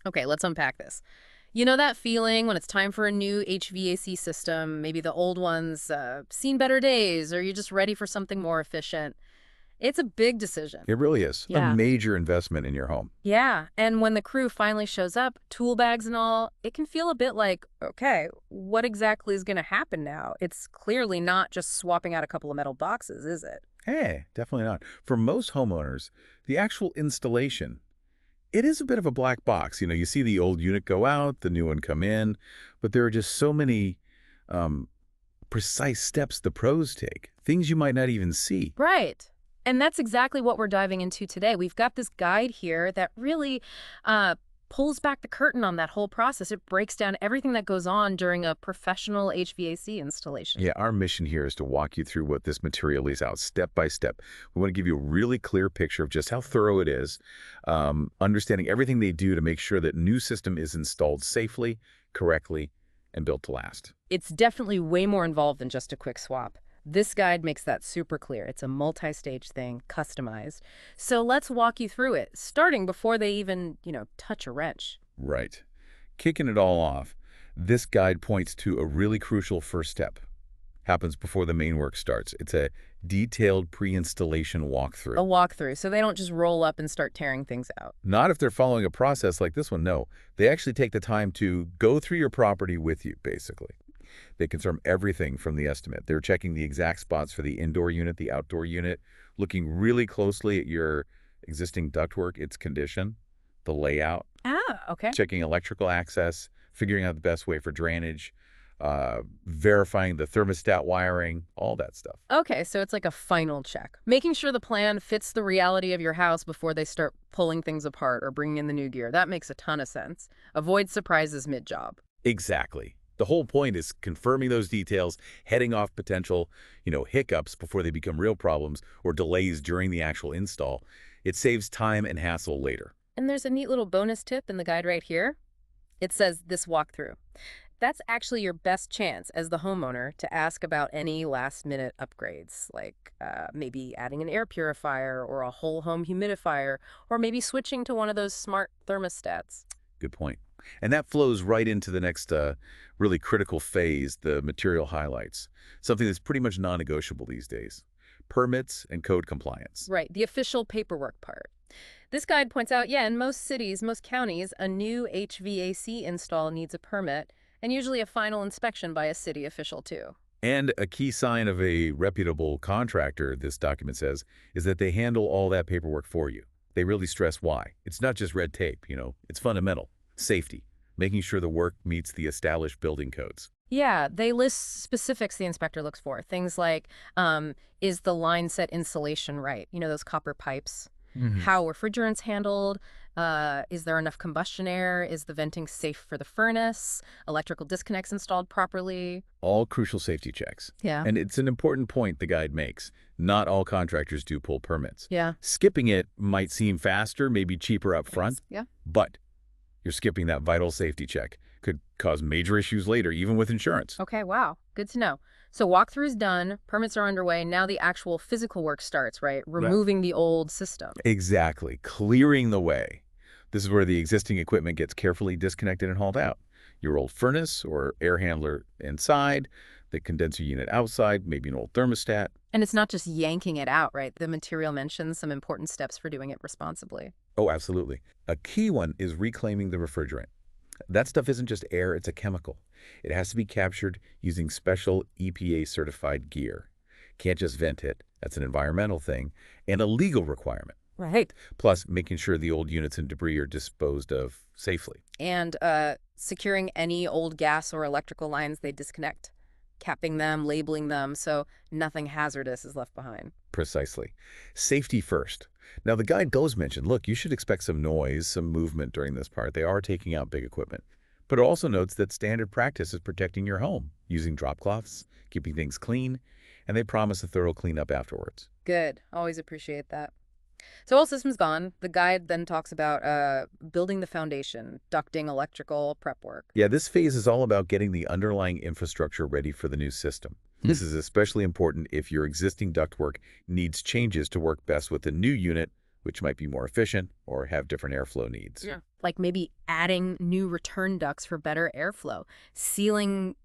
Okay, let's unpack this. You know that feeling when it's time for a new HVAC system, maybe the old one's seen better days, or you're just ready for something more efficient? It's a big decision. It really is a Yeah. major investment in your home. Yeah, and when the crew finally shows up, tool bags and all, it can feel a bit like, okay, what exactly is going to happen now? It's clearly not just swapping out a couple of metal boxes, is it? Hey, definitely not. For most homeowners, the actual installation, it is a bit of a black box. You see the old unit go out, the new one come in, but there are just so many um, precise steps the pros take, things you might not even see. Right. And that's exactly what we're diving into today. We've got this guide here that really uh, pulls back the curtain on that whole process. It breaks down everything that goes on during a professional HVAC installation. Yeah, our mission here is to walk you through what this material lays out step by step. We want to give you a really clear picture of just how thorough it is, understanding everything they do to make sure that new system is installed safely, correctly, and built to last. It's definitely way more involved than just a quick swap. This guide makes that super clear. It's a multi-stage thing, customized. So let's walk you through it, starting before they even, touch a wrench. Right. Kicking it all off, this guide points to a really crucial first step. Happens before the main work starts. It's a detailed pre-installation A walkthrough. walkthrough, so they don't just roll up and start tearing things out. Not if they're following a process like this one, no. They actually take the time to go through your property with you, basically. They confirm everything from the estimate. They're checking the exact spots for the indoor unit, the outdoor unit, looking really closely at your existing ductwork, its condition, the layout, Ah, okay. checking electrical access, figuring out the best way for drainage, verifying the thermostat wiring, all that stuff. Okay, so it's like a final check. Making sure the plan fits the reality of your house before they start pulling things apart or bringing in the new gear. That makes a ton of sense. Avoid surprises mid-job. Exactly. The whole point is confirming those details, heading off potential, hiccups before they become real problems or delays during the actual install. It saves time and hassle later. And there's a neat little bonus tip in the guide right here. It says this walkthrough. That's actually your best chance as the homeowner to ask about any last-minute upgrades, like maybe adding an air purifier or a whole home humidifier, or maybe switching to one of those smart thermostats. Good point. And that flows right into the next really critical phase, the material highlights, something that's pretty much non-negotiable these days. Permits and code compliance. Right, the official paperwork part. This guide points out, yeah, in most cities, most counties, a new HVAC install needs a permit and usually a final inspection by a city official, too. And a key sign of a reputable contractor, this document says, is that they handle all that paperwork for you. They really stress why. It's not just red tape, it's fundamental. Safety, making sure the work meets the established building codes. Yeah, they list specifics the inspector looks for. Things like, is the line set insulation right? Those copper pipes. Hmm. How refrigerant's handled. Is there enough combustion air? Is the venting safe for the furnace? Electrical disconnects installed properly? All crucial safety checks. Yeah. And it's an important point the guide makes. Not all contractors do pull permits. Yeah. Skipping it might seem faster, maybe cheaper up front, Yeah. but you're skipping that vital safety check. Could cause major issues later, even with insurance. Okay, wow. Good to know. So walkthrough's done, permits are underway, now the actual physical work starts, right? Removing the old system. Exactly. Clearing the way. This is where the existing equipment gets carefully disconnected and hauled out. Your old furnace or air handler inside, the condenser unit outside, maybe an old thermostat. And it's not just yanking it out, right? The material mentions some important steps for doing it responsibly. Oh, absolutely. A key one is reclaiming the refrigerant. That stuff isn't just air, it's a chemical. It has to be captured using special EPA-certified gear. Can't just vent it. That's an environmental thing and a legal requirement. Right. Plus, making sure the old units and debris are disposed of safely. And securing any old gas or electrical lines they disconnect, capping them, labeling them, so nothing hazardous is left behind. Precisely. Safety first. Now, the guide does mention, look, you should expect some noise, some movement during this part. They are taking out big equipment. But it also notes that standard practice is protecting your home, using drop cloths, keeping things clean, and they promise a thorough cleanup afterwards. Good. Always appreciate that. So all systems gone. The guide then talks about building the foundation, ducting, electrical, prep work. Yeah, this phase is all about getting the underlying infrastructure ready for the new system. This is especially important if your existing ductwork needs changes to work best with the new unit which might be more efficient or have different airflow needs. Yeah. Like maybe adding new return ducts for better airflow, sealing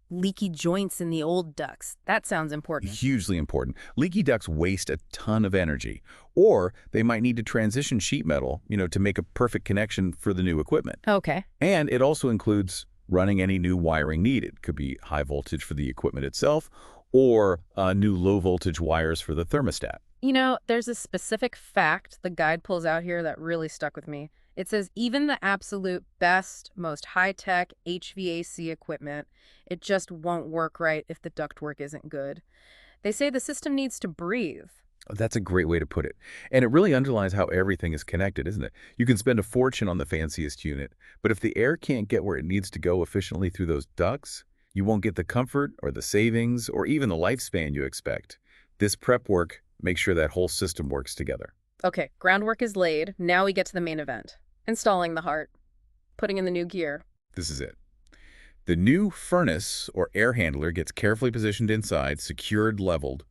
leaky joints in the old ducts. That sounds important. Hugely important. Leaky ducts waste a ton of energy, or they might need to transition sheet metal, to make a perfect connection for the new equipment. Okay. And it also includes running any new wiring needed. Could be high voltage for the equipment itself, or new low voltage wires for the thermostat. There's a specific fact the guide pulls out here that really stuck with me. It says even the absolute best, most high-tech HVAC equipment, it just won't work right if the ductwork isn't good. They say the system needs to breathe. That's a great way to put it. And it really underlines how everything is connected, isn't it? You can spend a fortune on the fanciest unit, but if the air can't get where it needs to go efficiently through those ducts, you won't get the comfort or the savings or even the lifespan you expect. This prep work makes sure that whole system works together. Okay, groundwork is laid. Now we get to the main event. Installing the heart, putting in the new gear. This is it. The new furnace or air handler gets carefully positioned inside, secured, leveled.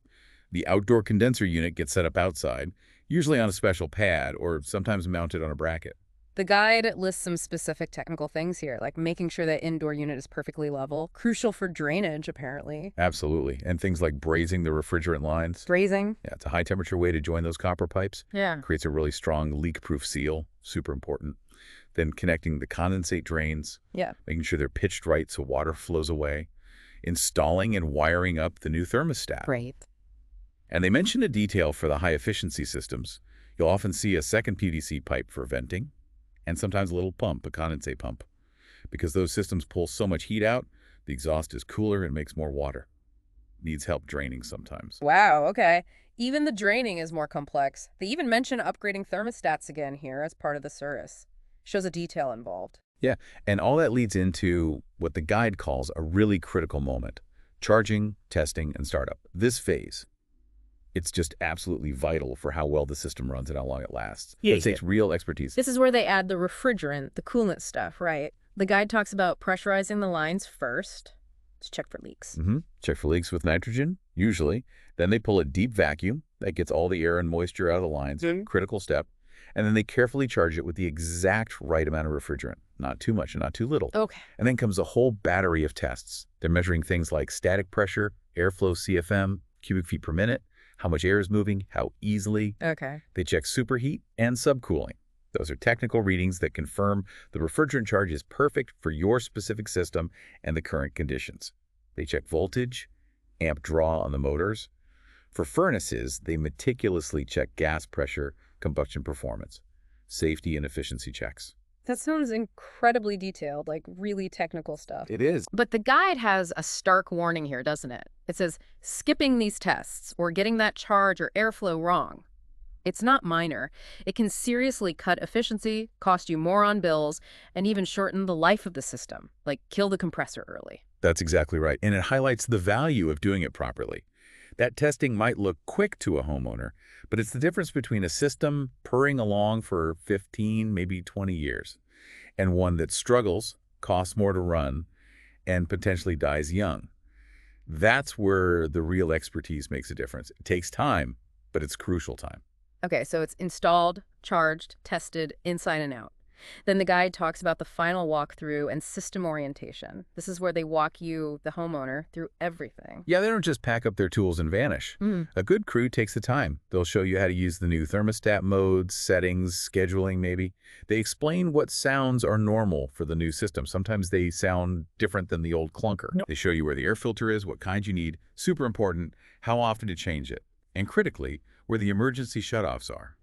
The outdoor condenser unit gets set up outside, usually on a special pad or sometimes mounted on a bracket. The guide lists some specific technical things here, like making sure that indoor unit is perfectly level, crucial for drainage, apparently. Absolutely. And things like brazing the refrigerant lines. Brazing. Yeah, it's a high-temperature way to join those copper pipes. Yeah. Creates a really strong leak-proof seal. Super important. Then connecting the condensate drains. Yeah. Making sure they're pitched right so water flows away. Installing and wiring up the new thermostat. Great. And they mention a detail for the high-efficiency systems. You'll often see a second PVC pipe for venting, and sometimes a little pump, a condensate pump. Because those systems pull so much heat out, the exhaust is cooler and makes more water. Needs help draining sometimes. Wow, okay. Even the draining is more complex. They even mention upgrading thermostats again here as part of the service. Shows a detail involved. Yeah, and all that leads into what the guide calls a really critical moment. Charging, testing, and startup. This phase, it's just absolutely vital for how well the system runs and how long it lasts. It takes real expertise. This is where they add the refrigerant, the coolant stuff, right? The guide talks about pressurizing the lines first to check for leaks. Check for leaks with nitrogen, usually. Then they pull a deep vacuum that gets all the air and moisture out of the lines, critical step. And then they carefully charge it with the exact right amount of refrigerant, not too much and not too little. Okay. And then comes a whole battery of tests. They're measuring things like static pressure, airflow CFM, cubic feet per minute, how much air is moving, how easily. Okay. They check superheat and subcooling. Those are technical readings that confirm the refrigerant charge is perfect for your specific system and the current conditions. They check voltage, amp draw on the motors. For furnaces, they meticulously check gas pressure, combustion performance, safety and efficiency checks. That sounds incredibly detailed, like really technical stuff. It is. But the guide has a stark warning here, doesn't it? It says, skipping these tests or getting that charge or airflow wrong. It's not minor. It can seriously cut efficiency, cost you more on bills, and even shorten the life of the system, like kill the compressor early. That's exactly right. And it highlights the value of doing it properly. That testing might look quick to a homeowner, but it's the difference between a system purring along for 15, maybe 20 years, and one that struggles, costs more to run, and potentially dies young. That's where the real expertise makes a difference. It takes time, but it's crucial time. Okay, so it's installed, charged, tested, inside and out. Then the guide talks about the final walkthrough and system orientation. This is where they walk you, the homeowner, through everything. Yeah, they don't just pack up their tools and vanish. A good crew takes the time. They'll show you how to use the new thermostat modes, settings, scheduling maybe. They explain what sounds are normal for the new system. Sometimes they sound different than the old clunker. They show you where the air filter is, what kind you need, super important, how often to change it, and critically, where the emergency shutoffs are.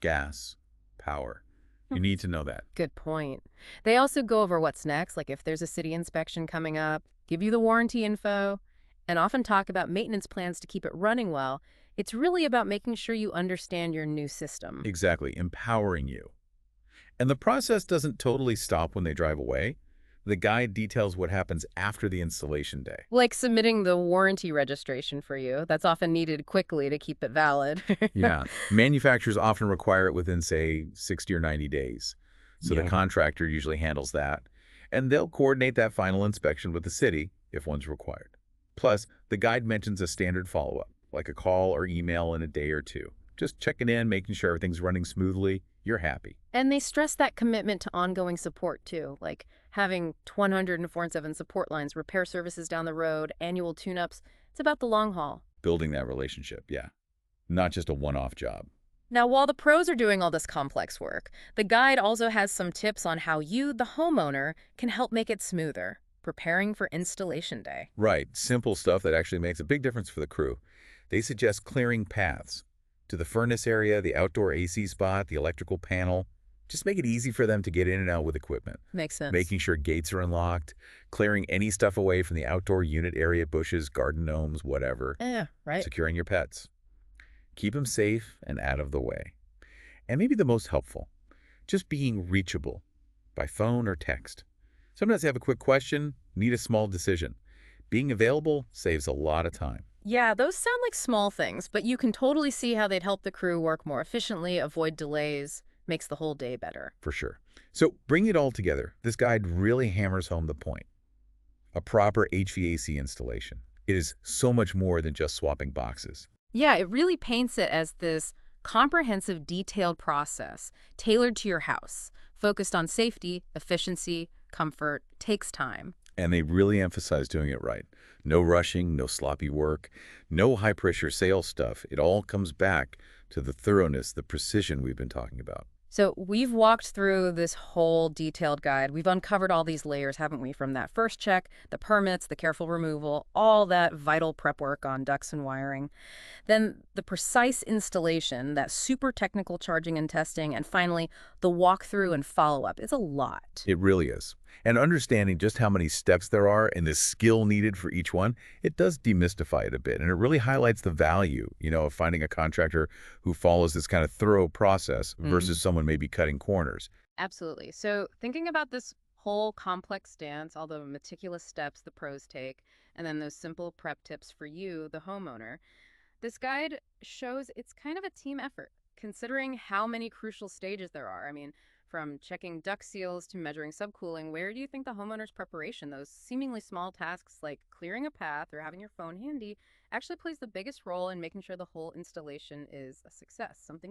Gas, power. You need to know that. Good point. They also go over what's next, like if there's a city inspection coming up, give you the warranty info, and often talk about maintenance plans to keep it running well. It's really about making sure you understand your new system. Exactly, empowering you. And the process doesn't totally stop when they drive away. The guide details what happens after the installation day. Like submitting the warranty registration for you. That's often needed quickly to keep it valid. Yeah. Manufacturers often require it within, say, 60 or 90 days. So the contractor usually handles that. And they'll coordinate that final inspection with the city if one's required. Plus, the guide mentions a standard follow-up, like a call or email in a day or two. Just checking in, making sure everything's running smoothly. You're happy. And they stress that commitment to ongoing support, too, like having 104/7 support lines, repair services down the road, annual tune-ups. It's about the long haul. Building that relationship, yeah. Not just a one-off job. Now, while the pros are doing all this complex work, the guide also has some tips on how you, the homeowner, can help make it smoother, preparing for installation day. Right, simple stuff that actually makes a big difference for the crew. They suggest clearing paths to the furnace area, the outdoor AC spot, the electrical panel. Just make it easy for them to get in and out with equipment. Makes sense. Making sure gates are unlocked, clearing any stuff away from the outdoor unit area, bushes, garden gnomes, whatever. Right. Securing your pets. Keep them safe and out of the way. And maybe the most helpful, just being reachable by phone or text. Sometimes they have a quick question, need a small decision. Being available saves a lot of time. Yeah, those sound like small things, but you can totally see how they'd help the crew work more efficiently, avoid delays, makes the whole day better. For sure. So bring it all together. This guide really hammers home the point. A proper HVAC installation. It is so much more than just swapping boxes. Yeah, it really paints it as this comprehensive, detailed process tailored to your house, focused on safety, efficiency, comfort, takes time. And they really emphasize doing it right. No rushing, no sloppy work, no high-pressure sales stuff. It all comes back to the thoroughness, the precision we've been talking about. So we've walked through this whole detailed guide. We've uncovered all these layers, haven't we? From that first check, the permits, the careful removal, all that vital prep work on ducts and wiring. Then the precise installation, that super technical charging and testing, and finally, the walkthrough and follow-up. It's a lot. It really is. And understanding just how many steps there are and the skill needed for each one, it does demystify it a bit. And it really highlights the value, of finding a contractor who follows this kind of thorough process versus someone maybe cutting corners. Absolutely. So thinking about this whole complex dance, all the meticulous steps the pros take, and then those simple prep tips for you, the homeowner, this guide shows it's kind of a team effort, considering how many crucial stages there are. I mean, from checking duct seals to measuring subcooling, where do you think the homeowner's preparation, those seemingly small tasks like clearing a path or having your phone handy, actually plays the biggest role in making sure the whole installation is a success? Something to